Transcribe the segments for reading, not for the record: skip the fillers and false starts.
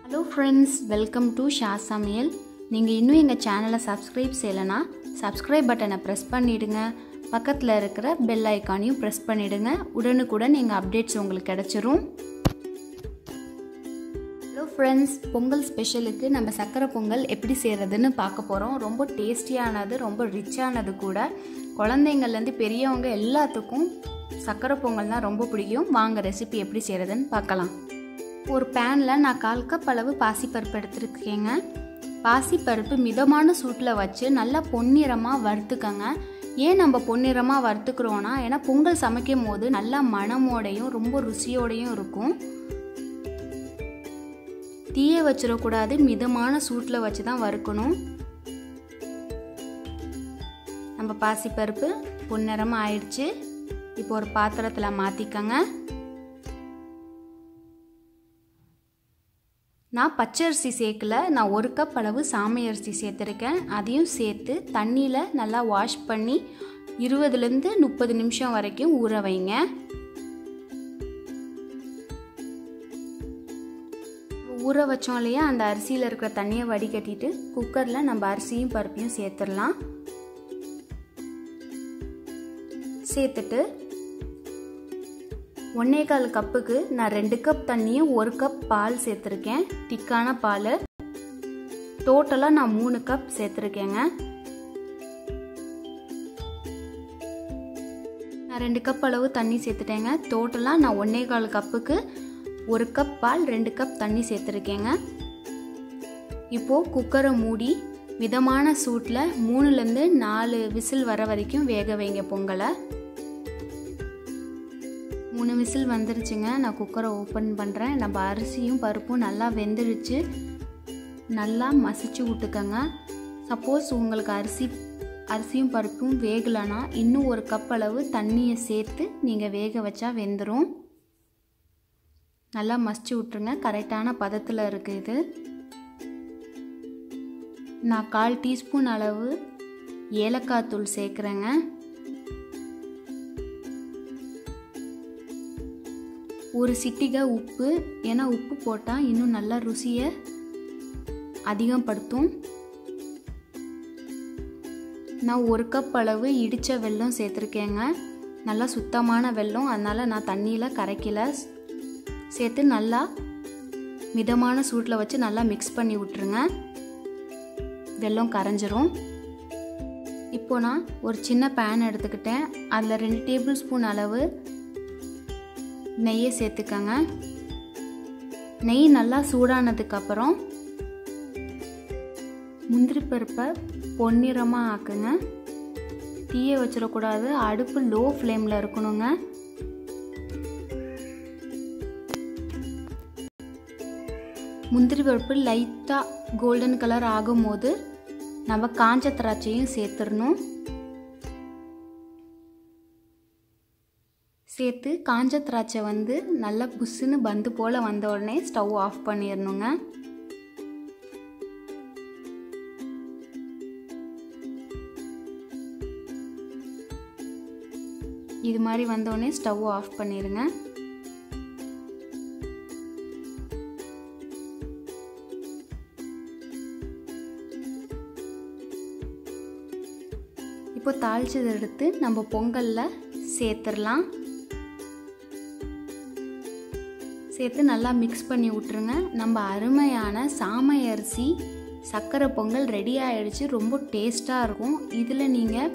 Hello friends, welcome to Shah சமையல். நீங்கள் இன்னும் எங்கள் சேனலை சப்ஸ்கிரைப் செய்யலைன்னா சப்ஸ்கிரைப் பட்டனை ப்ரெஸ் பண்ணிவிடுங்க. பக்கத்தில் இருக்கிற பெல் ஐக்கானையும் ப்ரெஸ் பண்ணிவிடுங்க. உடனுக்குடன் எங்கள் அப்டேட்ஸ் உங்களுக்கு கிடச்சிரும். ஹலோ ஃப்ரெண்ட்ஸ், பொங்கல் ஸ்பெஷலுக்கு நம்ம சக்கரை பொங்கல் எப்படி செய்கிறதுன்னு பார்க்க போகிறோம். ரொம்ப டேஸ்டியானது, ரொம்ப ரிச்சானது கூட. குழந்தைங்கள்லேருந்து பெரியவங்க எல்லாத்துக்கும் சக்கரை பொங்கல்னால் ரொம்ப பிடிக்கும். வாங்க ரெசிபி எப்படி செய்கிறதுன்னு பார்க்கலாம். ஒரு பேனில் நான் 1/4 கப் அளவு பாசிப்பருப்பு எடுத்துருக்கேங்க. பாசிப்பருப்பு மிதமான சூட்டில் வச்சு நல்லா பொன்னிறமாக வறுத்துக்கங்க. ஏன் நம்ம பொன்னிறமாக வறுத்துக்கிறோன்னா, ஏன்னா பொங்கல் சமைக்கும் போது நல்லா மணமோடையும் ரொம்ப ருசியோடையும் இருக்கும். தீயை வச்சிடக்கூடாது, மிதமான சூட்டில் வச்சு தான் வறுக்கணும். நம்ம பாசிப்பருப்பு பொன்னிறமாக ஆயிடுச்சு. இப்போ ஒரு பாத்திரத்தில் மாற்றிக்கங்க. நான் பச்சை அரிசி சேர்க்கல, நான் 1 கப் அளவு சாமை அரிசி சேர்த்துருக்கேன். அதையும் சேர்த்து தண்ணியில் நல்லா வாஷ் பண்ணி 20லேருந்து 30 நிமிஷம் வரைக்கும் ஊற வைங்க. ஊற வச்சோம் இல்லையா, அந்த அரிசியில் இருக்கிற தண்ணியை வடிகட்டிட்டு குக்கரில் நம்ம அரிசியும் பருப்பையும் சேர்த்துடலாம். சேர்த்துட்டு 1/4 கப்புக்கு நான் 2 கப் தண்ணியும் 1 கப் பால் சேர்த்துருக்கேன். திக்கான பால். டோட்டலாக நான் 3 கப் சேர்த்துருக்கேங்க. நான் 2 கப் அளவு தண்ணி சேர்த்துட்டேங்க. டோட்டலாக நான் 1/4 கப்புக்கு 1 கப் பால் 2 கப் தண்ணி சேர்த்துருக்கேங்க. இப்போது குக்கரை மூடி மிதமான சூட்டில் 3லேருந்து 4 விசில் வர வரைக்கும் வேக வைங்க பொங்கலை. 3 விசில் வந்துருச்சுங்க. நான் குக்கரை ஓப்பன் பண்ணுறேன். நம்ம அரிசியும் பருப்பும் நல்லா வெந்துருச்சு. நல்லா மசிச்சு விட்டுக்கங்க. சப்போஸ் உங்களுக்கு அரிசியும் பருப்பும் வேகலைன்னா இன்னும் 1 கப் அளவு தண்ணியை சேர்த்து நீங்கள் வேக வச்சா வெந்துடும். நல்லா மசிச்சு விட்டுருங்க. கரெக்டான பதத்தில் இருக்குது இது. நான் 1/4 டீஸ்பூன் அளவு ஏலக்காய் தூள் சேர்க்குறேங்க. ஒரு சிட்டிகை உப்பு, ஏன்னா உப்பு போட்டால் இன்னும் நல்லா ருசியை அதிகப்படுத்தும். நான் 1 கப் அளவு இடித்த வெல்லம் சேர்த்துருக்கேங்க. நல்லா சுத்தமான வெல்லம், அதனால் நான் தண்ணியில் கரைக்கல. சேர்த்து நல்லா மிதமான சூட்டில் வச்சு நல்லா மிக்ஸ் பண்ணி விட்டுருங்க. வெல்லம் கரைஞ்சிரும். இப்போ நான் ஒரு சின்ன பேன் எடுத்துக்கிட்டேன். அதில் 2 டேபிள் ஸ்பூன் அளவு நெய்யை சேர்த்துக்கங்க. நெய் நல்லா சூடானதுக்கப்புறம் முந்திரி பருப்பை பொன்னிறமாக ஆக்குங்க. தீயை வச்சிடக்கூடாது, அடுப்பு லோ ஃப்ளேமில் இருக்கணுங்க. முந்திரி பருப்பு லைட்டாக கோல்டன் கலர் ஆகும்போது நம்ம காஞ்ச திராட்சையும் சேர்த்துடணும். சேர்த்து காஞ்ச திராட்சை நல்லா புஷ்ஷுன்னு பந்து போல் வந்த உடனே ஸ்டவ் ஆஃப் பண்ணிடணுங்க. இது மாதிரி வந்தோடனே ஸ்டவ் ஆஃப் பண்ணிடுங்க. இப்போ தாளிச்சதை எடுத்து நம்ம பொங்கலில் சேர்த்துடலாம். சேர்த்து நல்லா மிக்ஸ் பண்ணி விட்டுருங்க. நம்ம அருமையான சாமை அரிசி சக்கரை பொங்கல் ரெடி ஆகிடுச்சு. ரொம்ப டேஸ்ட்டாக இருக்கும். இதில் நீங்கள்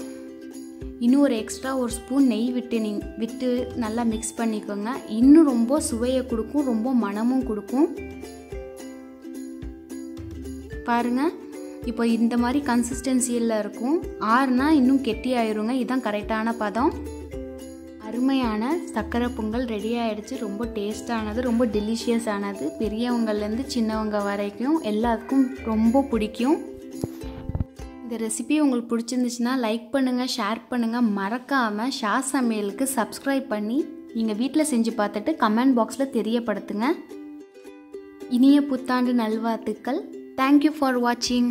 இன்னும் ஒரு எக்ஸ்ட்ரா 1 ஸ்பூன் நெய் விட்டு நல்லா மிக்ஸ் பண்ணிக்கோங்க. இன்னும் ரொம்ப சுவையை கொடுக்கும், ரொம்ப மணமும் கொடுக்கும். பாருங்கள், இப்போ இந்த மாதிரி கன்சிஸ்டன்சியில் இருக்கும். ஆறுனா இன்னும் கெட்டி ஆயிருங்க. இதுதான் கரெக்டான பதம். அருமையான சக்கரை பொங்கல் ரெடி ஆகிடுச்சு. ரொம்ப டேஸ்டானது, ரொம்ப டெலிஷியஸானது. பெரியவங்கள்லேருந்து சின்னவங்க வரைக்கும் எல்லாத்துக்கும் ரொம்ப பிடிக்கும். இந்த ரெசிபி உங்களுக்கு பிடிச்சிருந்துச்சுன்னா லைக் பண்ணுங்கள், ஷேர் பண்ணுங்கள். மறக்காமல் ஷா சமையலுக்கு சப்ஸ்கிரைப் பண்ணி நீங்கள் வீட்டில் செஞ்சு பார்த்துட்டு கமெண்ட் பாக்ஸில் தெரியப்படுத்துங்க. இனிய புத்தாண்டு நல்வாழ்த்துக்கள். தேங்க்யூ ஃபார் வாட்சிங்.